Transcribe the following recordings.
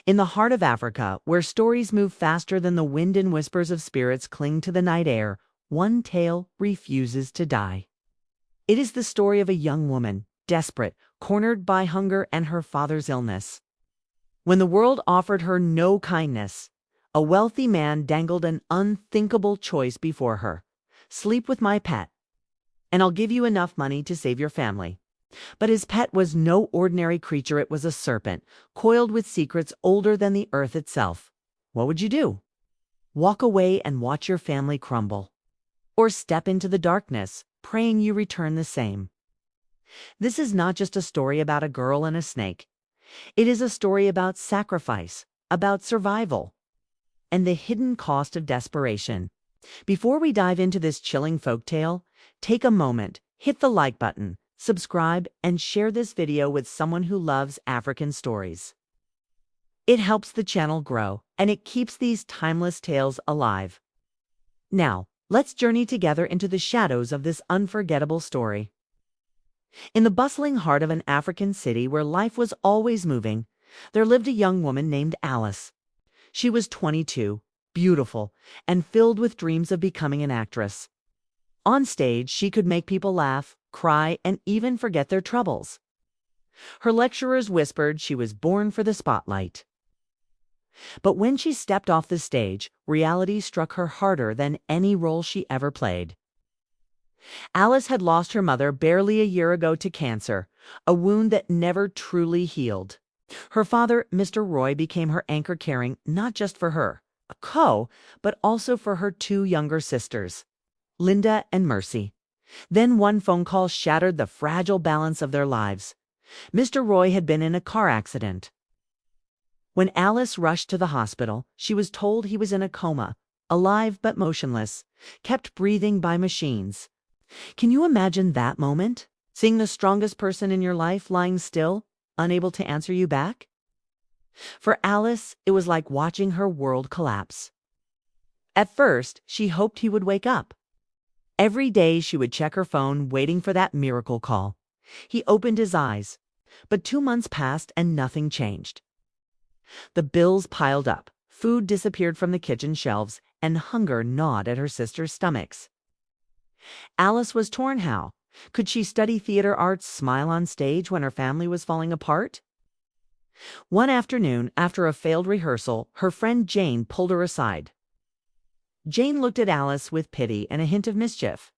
In the heart of Africa, where stories move faster than the wind and whispers of spirits cling to the night air, one tale refuses to die. It is the story of a young woman, desperate, cornered by hunger and her father's illness. When the world offered her no kindness, a wealthy man dangled an unthinkable choice before her. Sleep with my pet, and I'll give you enough money to save your family. But his pet was no ordinary creature. It was a serpent, coiled with secrets older than the earth itself. What would you do? Walk away and watch your family crumble? Or step into the darkness, praying you return the same? This is not just a story about a girl and a snake. It is a story about sacrifice, about survival, and the hidden cost of desperation. Before we dive into this chilling folktale, take a moment, hit the like button, subscribe, and share this video with someone who loves African stories. It helps the channel grow, and it keeps these timeless tales alive. Now, let's journey together into the shadows of this unforgettable story. In the bustling heart of an African city where life was always moving, there lived a young woman named Alice. She was 22, beautiful, and filled with dreams of becoming an actress. On stage, she could make people laugh, cry, and even forget their troubles. Her lecturers whispered she was born for the spotlight. But when she stepped off the stage, reality struck her harder than any role she ever played. Alice had lost her mother barely a year ago to cancer, a wound that never truly healed. Her father, Mr. Roy, became her anchor, caring not just for her, but also for her two younger sisters, Linda and Mercy. Then one phone call shattered the fragile balance of their lives. Mr. Roy had been in a car accident. When Alice rushed to the hospital, she was told he was in a coma, alive but motionless, kept breathing by machines. Can you imagine that moment? Seeing the strongest person in your life lying still, unable to answer you back? For Alice, it was like watching her world collapse. At first, she hoped he would wake up. Every day she would check her phone, waiting for that miracle call. He opened his eyes, but 2 months passed and nothing changed. The bills piled up, food disappeared from the kitchen shelves, and hunger gnawed at her sisters' stomachs. Alice was torn. How? Could she study theater arts, smile on stage when her family was falling apart? One afternoon, after a failed rehearsal, her friend Jane pulled her aside. Jane looked at Alice with pity and a hint of mischief.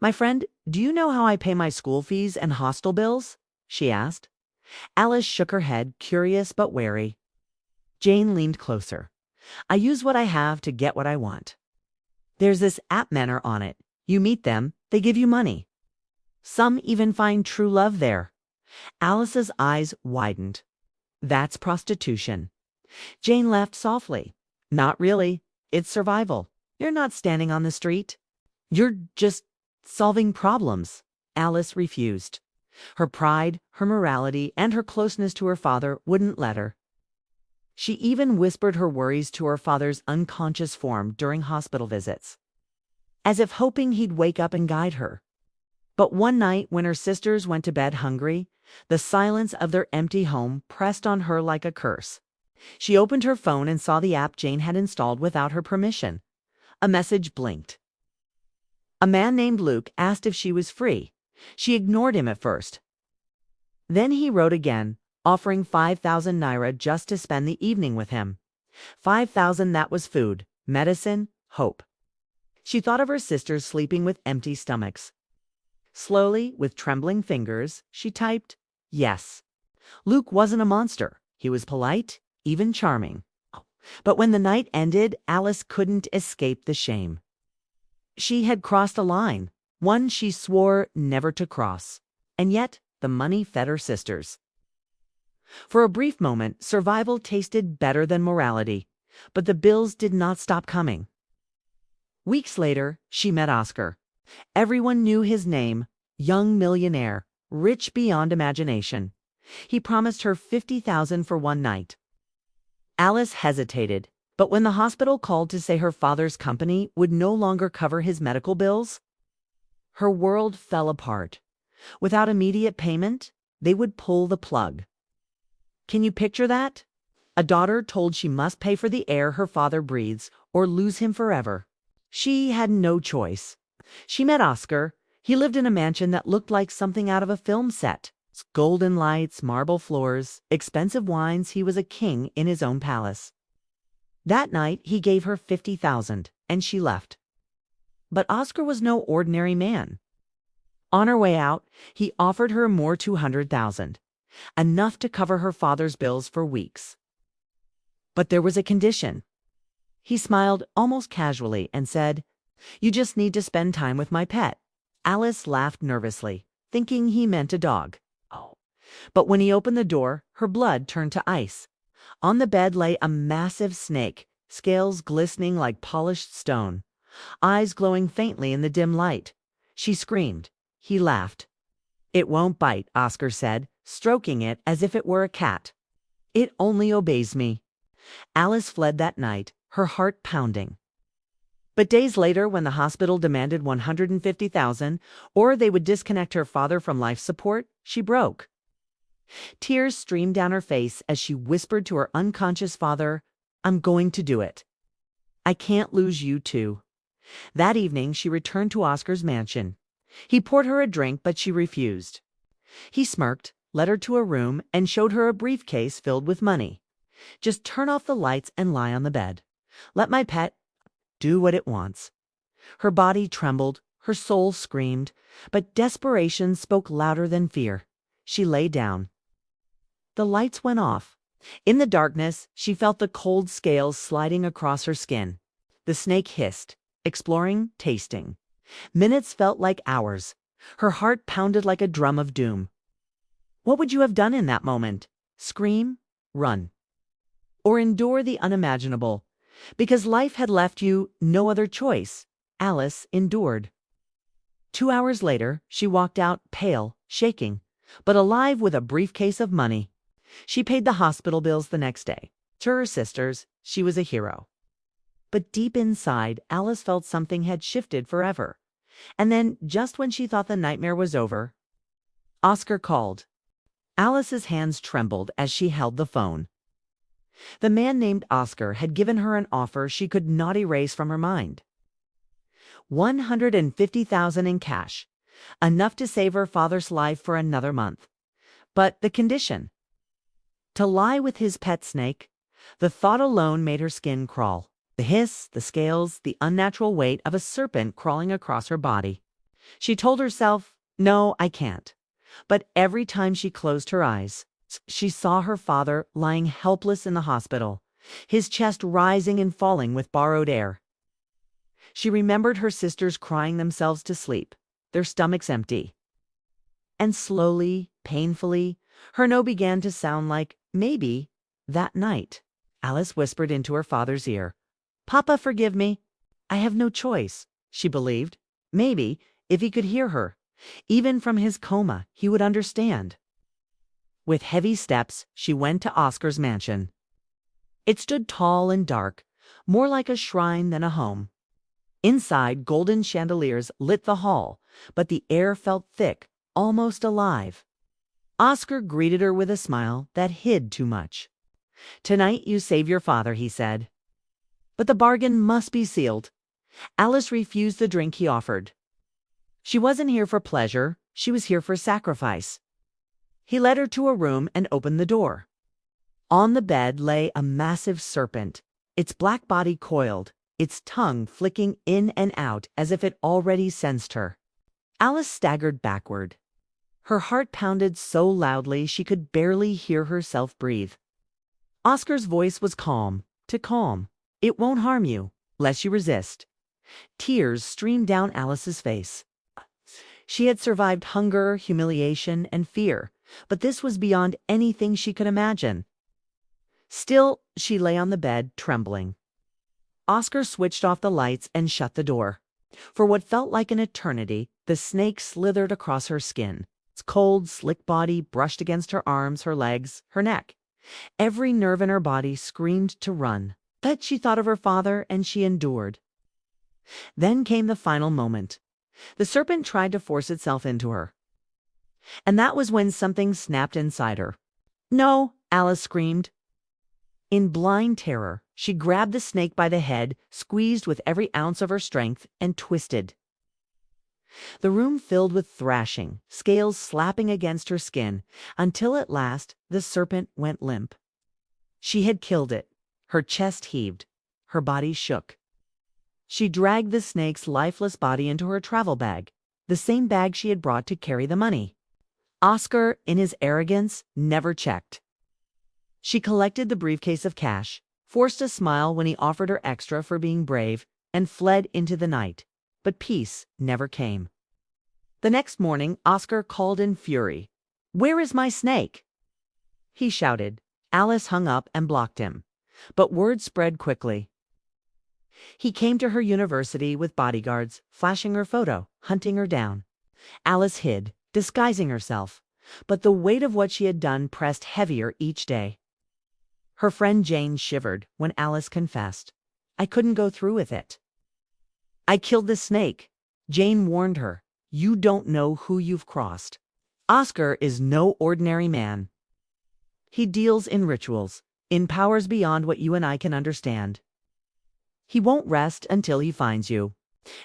"My friend, do you know how I pay my school fees and hostel bills?" she asked. Alice shook her head, curious but wary. Jane leaned closer. "I use what I have to get what I want. There's this app Manor on it. You meet them, they give you money. Some even find true love there." Alice's eyes widened. "That's prostitution." Jane laughed softly. "Not really. It's survival. You're not standing on the street. You're just solving problems." Alice refused. Her pride, her morality, and her closeness to her father wouldn't let her. She even whispered her worries to her father's unconscious form during hospital visits, as if hoping he'd wake up and guide her. But one night, when her sisters went to bed hungry, the silence of their empty home pressed on her like a curse. She opened her phone and saw the app Jane had installed without her permission. A message blinked. A man named Luke asked if she was free. She ignored him at first. Then he wrote again, offering 5,000 naira just to spend the evening with him. 5,000, that was food, medicine, hope. She thought of her sisters sleeping with empty stomachs. Slowly, with trembling fingers, she typed, "Yes." Luke wasn't a monster. He was polite, even charming. But when the night ended, Alice couldn't escape the shame. She had crossed a line, one she swore never to cross. And yet, the money fed her sisters. For a brief moment, survival tasted better than morality, but the bills did not stop coming. Weeks later, she met Oscar. Everyone knew his name, young millionaire, rich beyond imagination. He promised her 50,000 for one night. Alice hesitated, but when the hospital called to say her father's company would no longer cover his medical bills, her world fell apart. Without immediate payment, they would pull the plug. Can you picture that? A daughter told she must pay for the air her father breathes or lose him forever. She had no choice. She met Oscar. He lived in a mansion that looked like something out of a film set. Golden lights, marble floors, expensive wines. He was a king in his own palace. That night, he gave her $50,000, and she left. But Oscar was no ordinary man. On her way out, he offered her more $200,000, enough to cover her father's bills for weeks. But there was a condition. He smiled almost casually and said, "You just need to spend time with my pet." Alice laughed nervously, thinking he meant a dog. Oh. But when he opened the door, her blood turned to ice. On the bed lay a massive snake, scales glistening like polished stone, eyes glowing faintly in the dim light. She screamed. He laughed. "It won't bite," Oscar said, stroking it as if it were a cat. "It only obeys me." Alice fled that night, her heart pounding. But days later, when the hospital demanded $150,000, or they would disconnect her father from life support, she broke. Tears streamed down her face as she whispered to her unconscious father, "I'm going to do it. I can't lose you too." That evening, she returned to Oscar's mansion. He poured her a drink, but she refused. He smirked, led her to a room, and showed her a briefcase filled with money. "Just turn off the lights and lie on the bed. Let my pet do what it wants." Her body trembled, her soul screamed, but desperation spoke louder than fear. She lay down. The lights went off. In the darkness, she felt the cold scales sliding across her skin. The snake hissed, exploring, tasting. Minutes felt like hours. Her heart pounded like a drum of doom. What would you have done in that moment? Scream? Run? Or endure the unimaginable? Because life had left you no other choice, Alice endured. 2 hours later, she walked out, pale, shaking, but alive with a briefcase of money. She paid the hospital bills the next day. To her sisters, she was a hero. But deep inside, Alice felt something had shifted forever. And then, just when she thought the nightmare was over, Oscar called. Alice's hands trembled as she held the phone. The man named Oscar had given her an offer she could not erase from her mind. $150,000 in cash, enough to save her father's life for another month. But the condition: to lie with his pet snake. The thought alone made her skin crawl. The hiss, the scales, the unnatural weight of a serpent crawling across her body. She told herself, "No, I can't." But every time she closed her eyes, she saw her father lying helpless in the hospital, his chest rising and falling with borrowed air. She remembered her sisters crying themselves to sleep, their stomachs empty. And slowly, painfully, her no began to sound like maybe that night. Alice whispered into her father's ear, "Papa, forgive me. I have no choice," she believed. Maybe, if he could hear her, even from his coma, he would understand. With heavy steps, she went to Oscar's mansion. It stood tall and dark, more like a shrine than a home. Inside, golden chandeliers lit the hall, but the air felt thick, almost alive. Oscar greeted her with a smile that hid too much. "Tonight you save your father," he said. But the bargain must be sealed. Alice refused the drink he offered. She wasn't here for pleasure, she was here for sacrifice. He led her to a room and opened the door. On the bed lay a massive serpent, its black body coiled, its tongue flicking in and out as if it already sensed her. Alice staggered backward. Her heart pounded so loudly she could barely hear herself breathe. Oscar's voice was calm, too calm. "It won't harm you, lest you resist." Tears streamed down Alice's face. She had survived hunger, humiliation, and fear, but this was beyond anything she could imagine. Still, she lay on the bed, trembling. Oscar switched off the lights and shut the door. For what felt like an eternity, the snake slithered across her skin. Its cold, slick body brushed against her arms, her legs, her neck. Every nerve in her body screamed to run. But she thought of her father, and she endured. Then came the final moment. The serpent tried to force itself into her. And that was when something snapped inside her. "No!" Alice screamed. In blind terror, she grabbed the snake by the head, squeezed with every ounce of her strength, and twisted. The room filled with thrashing, scales slapping against her skin, until at last the serpent went limp. She had killed it. Her chest heaved. Her body shook. She dragged the snake's lifeless body into her travel bag, the same bag she had brought to carry the money. Oscar, in his arrogance, never checked. She collected the briefcase of cash, forced a smile when he offered her extra for being brave, and fled into the night. But peace never came. The next morning, Oscar called in fury. "Where is my snake?" He shouted. Alice hung up and blocked him. But word spread quickly. He came to her university with bodyguards, flashing her photo, hunting her down. Alice hid, disguising herself, but the weight of what she had done pressed heavier each day. Her friend Jane shivered when Alice confessed. "I couldn't go through with it. I killed the snake." Jane warned her. "You don't know who you've crossed. Oscar is no ordinary man. He deals in rituals, in powers beyond what you and I can understand. He won't rest until he finds you."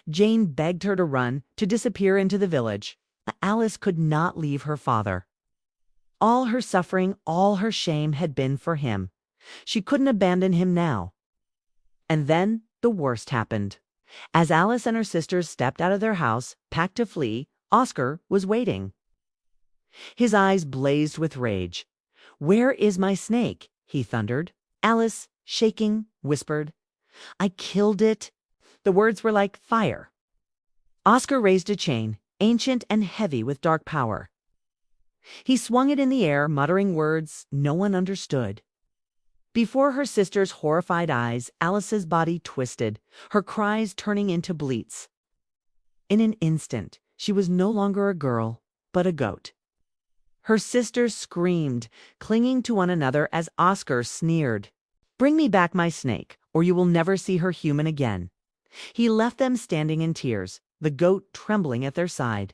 Jane begged her to run, to disappear into the village. Alice could not leave her father. All her suffering, all her shame had been for him. She couldn't abandon him now. And then the worst happened. As Alice and her sisters stepped out of their house, packed to flee, Oscar was waiting. His eyes blazed with rage. "Where is my snake?" he thundered. Alice, shaking, whispered, "I killed it." The words were like fire. Oscar raised a chain, ancient and heavy with dark power. He swung it in the air, muttering words no one understood. Before her sister's horrified eyes, Alice's body twisted, her cries turning into bleats. In an instant, she was no longer a girl, but a goat. Her sisters screamed, clinging to one another as Oscar sneered. "Bring me back my snake, or you will never see her human again." He left them standing in tears, the goat trembling at their side.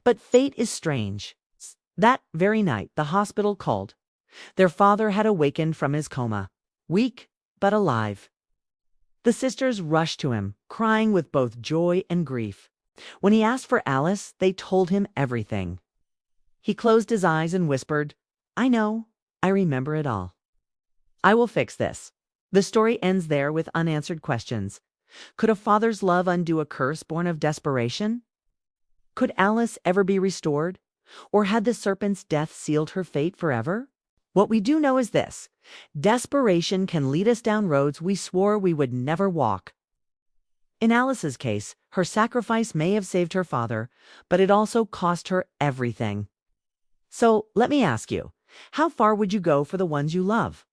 But fate is strange. That very night, the hospital called. Their father had awakened from his coma, weak but alive. The sisters rushed to him, crying with both joy and grief. When he asked for Alice, they told him everything. He closed his eyes and whispered, "I know, I remember it all. I will fix this." The story ends there with unanswered questions. Could a father's love undo a curse born of desperation? Could Alice ever be restored? Or had the serpent's death sealed her fate forever? What we do know is this: desperation can lead us down roads we swore we would never walk. In Alice's case, her sacrifice may have saved her father, but it also cost her everything. So let me ask you, how far would you go for the ones you love?